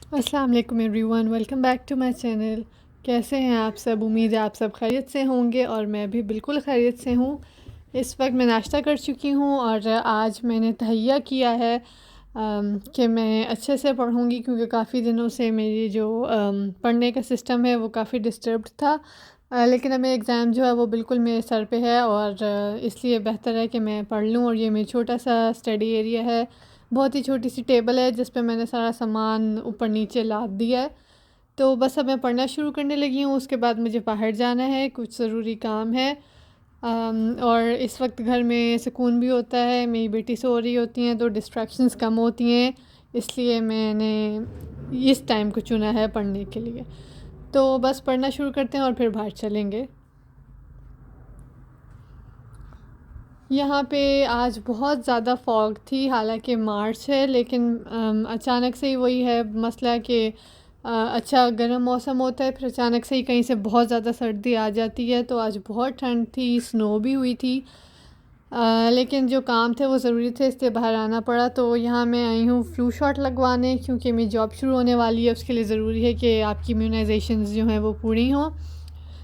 अस्सलाम वालेकुम everyone, welcome back to my channel. कैसे हैं आप सब? उम्मीद है आप सब खैरियत से होंगे और मैं भी बिल्कुल खैरियत से हूँ। इस वक्त मैं नाश्ता कर चुकी हूँ और आज मैंने तहैया किया है कि मैं अच्छे से पढ़ूँगी, क्योंकि काफ़ी दिनों से मेरी जो पढ़ने का सिस्टम है वो काफ़ी डिस्टर्ब्ड था। लेकिन अब मेरा एग्ज़ाम जो है वो बिल्कुल मेरे सर पे है और इसलिए बेहतर है कि मैं पढ़ लूँ। और ये मेरा छोटा सा स्टडी एरिया है, बहुत ही छोटी सी टेबल है जिस पे मैंने सारा सामान ऊपर नीचे लाद दिया है। तो बस अब मैं पढ़ना शुरू करने लगी हूँ, उसके बाद मुझे बाहर जाना है, कुछ ज़रूरी काम है। और इस वक्त घर में सुकून भी होता है, मेरी बेटी सो रही होती हैं तो डिस्ट्रैक्शंस कम होती हैं, इसलिए मैंने इस टाइम को चुना है पढ़ने के लिए। तो बस पढ़ना शुरू करते हैं और फिर बाहर चलेंगे। यहाँ पे आज बहुत ज़्यादा फॉग थी, हालांकि मार्च है, लेकिन अचानक से ही वही है मसला कि अच्छा गर्म मौसम होता है, फिर अचानक से ही कहीं से बहुत ज़्यादा सर्दी आ जाती है। तो आज बहुत ठंड थी, स्नो भी हुई थी। लेकिन जो काम थे वो ज़रूरी थे, इसलिए बाहर आना पड़ा। तो यहाँ मैं आई हूँ फ्लू शॉट लगवाने, क्योंकि मेरी जॉब शुरू होने वाली है, उसके लिए ज़रूरी है कि आपकी इम्यूनाइजेशंस जो हैं वो पूरी हों।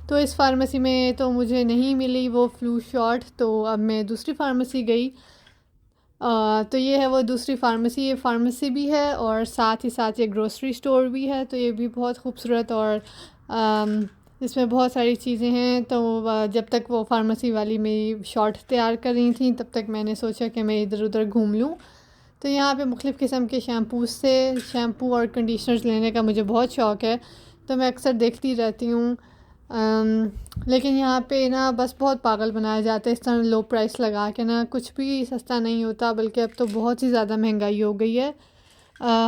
तो इस फार्मेसी में तो मुझे नहीं मिली वो फ्लू शॉट, तो अब मैं दूसरी फार्मेसी गई। तो ये है वो दूसरी फार्मेसी, ये फार्मेसी भी है और साथ ही साथ ये ग्रोसरी स्टोर भी है। तो ये भी बहुत खूबसूरत और इसमें बहुत सारी चीज़ें हैं। तो जब तक वो फार्मेसी वाली मेरी शॉट तैयार कर रही थी, तब तक मैंने सोचा कि मैं इधर उधर घूम लूँ। तो यहाँ पे मुख्तलिफ़ किस्म के शैम्पू और कंडीशनर्स लेने का मुझे बहुत शौक़ है, तो मैं अक्सर देखती रहती हूँ। लेकिन यहाँ पे ना बस बहुत पागल बनाया जाता है, इस तरह लो प्राइस लगा के ना कुछ भी सस्ता नहीं होता, बल्कि अब तो बहुत ही ज़्यादा महंगाई हो गई है।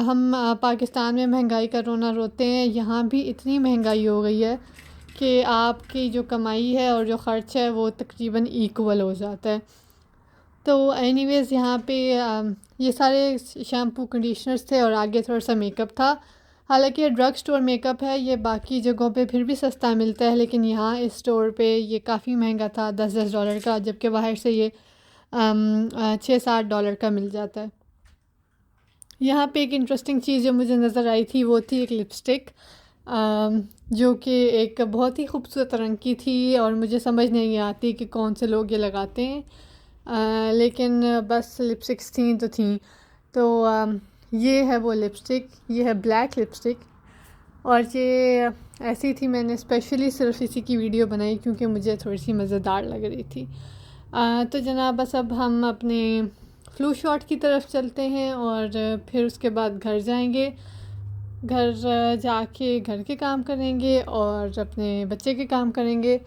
हम पाकिस्तान में महंगाई का रोना रोते हैं, यहाँ भी इतनी महंगाई हो गई है कि आपकी जो कमाई है और जो ख़र्च है वो तकरीबन इक्वल हो जाता है। तो एनीवेज़ यहाँ पे ये सारे शैम्पू कंडीशनर्स थे और आगे थोड़ा सा मेकअप था। हालांकि ये ड्रग स्टोर मेकअप है, ये बाकी जगहों पे फिर भी सस्ता मिलता है, लेकिन यहाँ इस स्टोर पे ये काफ़ी महंगा था, $10-10 का, जबकि बाहर से ये 6-7 डॉलर का मिल जाता है। यहाँ पे एक इंटरेस्टिंग चीज़ जो मुझे नज़र आई थी वो थी एक लिपस्टिक, जो कि एक बहुत ही खूबसूरत रंग की थी और मुझे समझ नहीं आती कि कौन से लोग ये लगाते हैं। लेकिन बस लिपस्टिक्स थी तो थी। तो ये है वो लिपस्टिक, ये है ब्लैक लिपस्टिक और ये ऐसी थी, मैंने स्पेशली सिर्फ इसी की वीडियो बनाई क्योंकि मुझे थोड़ी सी मज़ेदार लग रही थी। तो जनाब बस अब हम अपने फ्लू शॉट की तरफ चलते हैं और फिर उसके बाद घर जाएंगे। घर जाके घर के काम करेंगे और अपने बच्चे के काम करेंगे।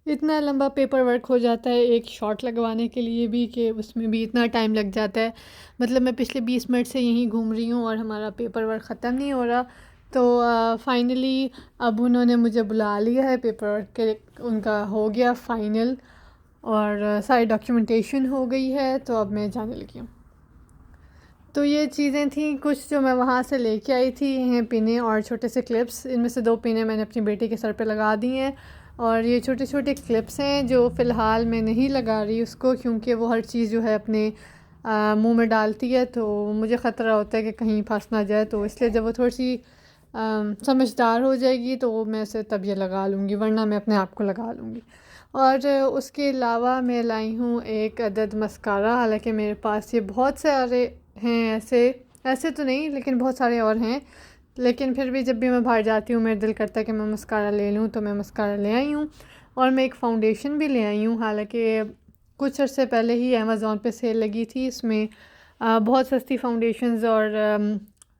इतना लंबा पेपर वर्क हो जाता है एक शॉट लगवाने के लिए भी कि उसमें भी इतना टाइम लग जाता है। मतलब मैं पिछले 20 मिनट से यहीं घूम रही हूँ और हमारा पेपर वर्क ख़त्म नहीं हो रहा। तो फाइनली अब उन्होंने मुझे बुला लिया है, पेपर वर्क के उनका हो गया फ़ाइनल और सारी डॉक्यूमेंटेशन हो गई है, तो अब मैं जाने लगी हूँ। तो ये चीज़ें थी कुछ जो मैं वहाँ से लेके आई थी, हैं पिने और छोटे से क्लिप्स। इनमें से 2 पिने मैंने अपनी बेटी के सर पे लगा दी हैं और ये छोटे छोटे क्लिप्स हैं जो फ़िलहाल मैं नहीं लगा रही उसको, क्योंकि वो हर चीज़ जो है अपने मुंह में डालती है, तो मुझे ख़तरा होता है कि कहीं फंस ना जाए। तो इसलिए जब वो थोड़ी सी समझदार हो जाएगी तो मैं उसे तब ये लगा लूँगी, वरना मैं अपने आप को लगा लूँगी। और उसके अलावा मैं लाई हूँ एक अदद मस्कारा। हालांकि मेरे पास ये बहुत सारे हैं, ऐसे ऐसे तो नहीं लेकिन बहुत सारे और हैं, लेकिन फिर भी जब भी मैं बाहर जाती हूँ मेरा दिल करता है कि मैं मस्कारा ले लूँ, तो मैं मस्कारा ले आई हूँ। और मैं एक फ़ाउंडेशन भी ले आई हूँ, हालांकि कुछ अर्से पहले ही अमेज़ॉन पे सेल लगी थी, इसमें बहुत सस्ती फ़ाउंडेशंस और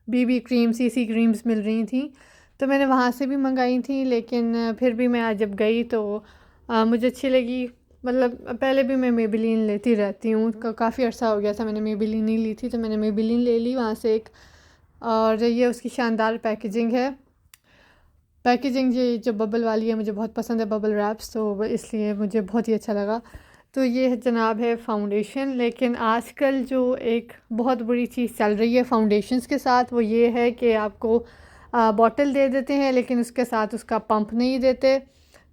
बीबी क्रीम, सीसी क्रीम्स मिल रही थी, तो मैंने वहाँ से भी मंगाई थी। लेकिन फिर भी मैं आज जब गई तो मुझे अच्छी लगी। मतलब पहले भी मैं मेबेलिन लेती रहती हूँ, काफ़ी अर्सा हो गया था मैंने मेबेलिन नहीं ली थी, तो मैंने मेबेलिन ले ली वहाँ से एक। और ये उसकी शानदार पैकेजिंग है। पैकेजिंग ये जो बबल वाली है मुझे बहुत पसंद है, बबल रैप्स, तो इसलिए मुझे बहुत ही अच्छा लगा। तो ये जनाब है फ़ाउंडेशन। लेकिन आजकल जो एक बहुत बुरी चीज़ चल रही है फ़ाउंडेशंस के साथ वो ये है कि आपको बॉटल दे देते हैं लेकिन उसके साथ उसका पंप नहीं देते।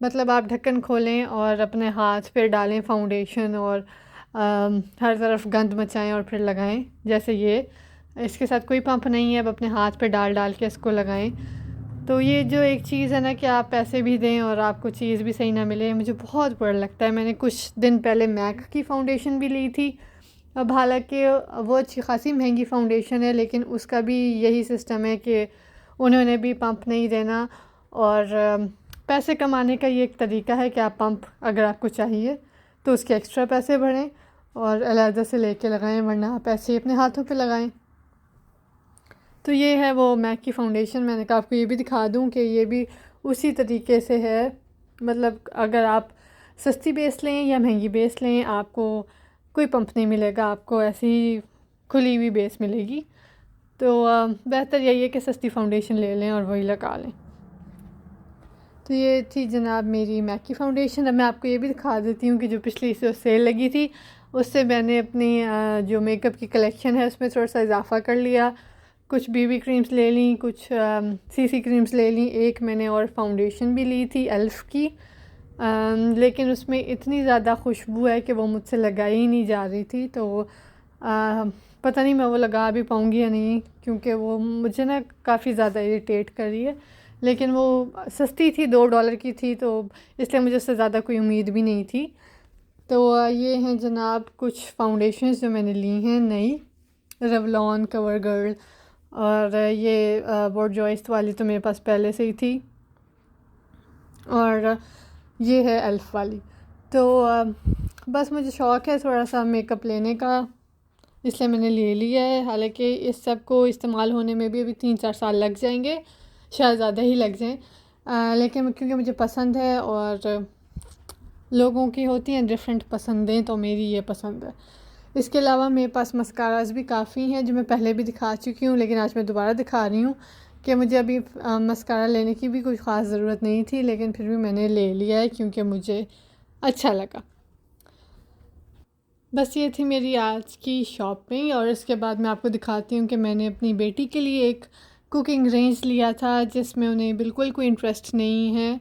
मतलब आप ढक्कन खोलें और अपने हाथ पे डालें फ़ाउंडेशन और हर तरफ गंद मचाएं और फिर लगाएं, जैसे ये। इसके साथ कोई पंप नहीं है, अब अपने हाथ पे डाल डाल के इसको लगाएं। तो ये जो एक चीज़ है ना कि आप पैसे भी दें और आपको चीज़ भी सही ना मिले, मुझे बहुत बुरा लगता है। मैंने कुछ दिन पहले मैक की फ़ाउंडेशन भी ली थी। अब हालांकि वो अच्छी खासी महंगी फ़ाउंडेशन है, लेकिन उसका भी यही सिस्टम है कि उन्होंने भी पंप नहीं देना। और पैसे कमाने का ये एक तरीका है कि आप पंप अगर आपको चाहिए तो उसके एक्स्ट्रा पैसे भरें और अलहदा से लेके लगाएं, वरना आप ऐसे ही अपने हाथों पे लगाएं। तो ये है वो मैक की फ़ाउंडेशन। मैंने कहा आपको ये भी दिखा दूं कि ये भी उसी तरीके से है। मतलब अगर आप सस्ती बेस लें या महंगी बेस लें, आपको कोई पंप नहीं मिलेगा, आपको ऐसी ही खुली हुई बेस मिलेगी। तो बेहतर यही है कि सस्ती फ़ाउंडेशन ले लें और वही लगा लें। तो ये थी जनाब मेरी मैक की फ़ाउंडेशन। अब मैं आपको ये भी दिखा देती हूँ कि जो पिछली सेल लगी थी उससे मैंने अपनी जो मेकअप की कलेक्शन है उसमें थोड़ा सा इजाफ़ा कर लिया। कुछ बीबी क्रीम्स ले ली, कुछ सीसी क्रीम्स ले ली, एक मैंने और फाउंडेशन भी ली थी एल्फ़ की। लेकिन उसमें इतनी ज़्यादा खुशबू है कि वो मुझसे लगाई ही नहीं जा रही थी। तो पता नहीं मैं वो लगा भी पाऊँगी या नहीं, क्योंकि वो मुझे ना काफ़ी ज़्यादा इरिटेट कर रही है। लेकिन वो सस्ती थी, $2 की थी, तो इसलिए मुझे उससे ज़्यादा कोई उम्मीद भी नहीं थी। तो ये हैं जनाब कुछ फाउंडेशंस जो मैंने ली हैं नई, रेवलॉन, कवर गर्ल, और ये बोर्ड जॉइस वाली तो मेरे पास पहले से ही थी, और ये है एल्फ़ वाली। तो बस मुझे शौक़ है थोड़ा सा मेकअप लेने का, इसलिए मैंने ले लिया है। हालांकि इस सब को इस्तेमाल होने में भी अभी 3-4 साल लग जाएंगे, शायद ज़्यादा ही लग जाएं। लेकिन क्योंकि मुझे पसंद है और लोगों की होती हैं डिफरेंट पसंदें, तो मेरी ये पसंद है। इसके अलावा मेरे पास मस्काराज़ भी काफ़ी हैं जो मैं पहले भी दिखा चुकी हूँ, लेकिन आज मैं दोबारा दिखा रही हूँ कि मुझे अभी मस्कारा लेने की भी कोई ख़ास ज़रूरत नहीं थी, लेकिन फिर भी मैंने ले लिया है क्योंकि मुझे अच्छा लगा। बस ये थी मेरी आज की शॉपिंग। और इसके बाद मैं आपको दिखाती हूँ कि मैंने अपनी बेटी के लिए एक कुकिंग रेंज लिया था जिसमें उन्हें बिल्कुल कोई इंटरेस्ट नहीं है।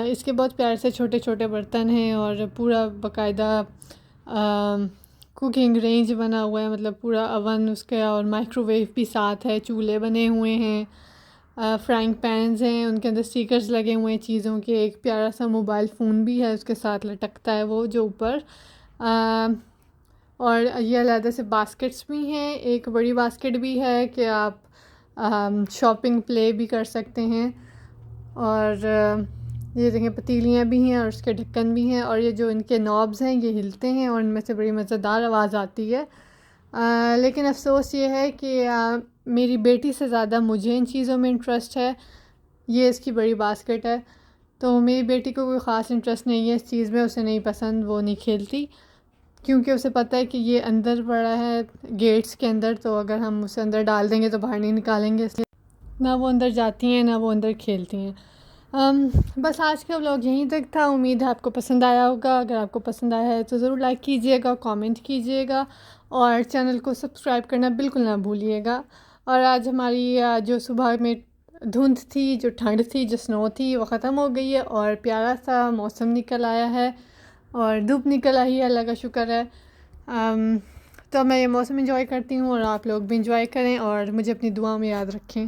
इसके बहुत प्यार से छोटे छोटे बर्तन हैं और पूरा बाकायदा कुकिंग रेंज बना हुआ है, मतलब पूरा अवन उसका और माइक्रोवेव भी साथ है, चूल्हे बने हुए हैं, फ्राइंग पैन्स हैं, उनके अंदर स्टिकर्स लगे हुए हैं चीज़ों के, एक प्यारा सा मोबाइल फ़ोन भी है उसके साथ लटकता है वो जो ऊपर। और ये अलग से बास्केट्स भी हैं, एक बड़ी बास्केट भी है कि आप शॉपिंग प्ले भी कर सकते हैं। और ये देखें पतीलियाँ भी हैं और उसके ढक्कन भी हैं, और ये जो इनके नॉब्स हैं ये हिलते हैं और इनमें से बड़ी मज़ेदार आवाज़ आती है। लेकिन अफ़सोस ये है कि मेरी बेटी से ज़्यादा मुझे इन चीज़ों में इंटरेस्ट है। ये इसकी बड़ी बास्केट है, तो मेरी बेटी को कोई ख़ास इंटरेस्ट नहीं है इस चीज़ में, उसे नहीं पसंद, वो नहीं खेलती, क्योंकि उसे पता है कि ये अंदर पड़ा है गेट्स के अंदर, तो अगर हम उसे अंदर डाल देंगे तो बाहर नहीं निकालेंगे, इसलिए ना वो अंदर जाती हैं ना वो अंदर खेलती हैं। बस आज का व्लॉग यहीं तक था। उम्मीद है आपको पसंद आया होगा। अगर आपको पसंद आया है तो ज़रूर लाइक कीजिएगा, कमेंट कीजिएगा और चैनल को सब्सक्राइब करना बिल्कुल ना भूलिएगा। और आज हमारी जो सुबह में धुंध थी, जो ठंड थी, जो स्नो थी, वो ख़त्म हो गई है और प्यारा सा मौसम निकल आया है और धूप निकल आई है, अल्लाह का शुक्र है। तो मैं ये मौसम इंजॉय करती हूँ और आप लोग भी इंजॉय करें और मुझे अपनी दुआ में याद रखें।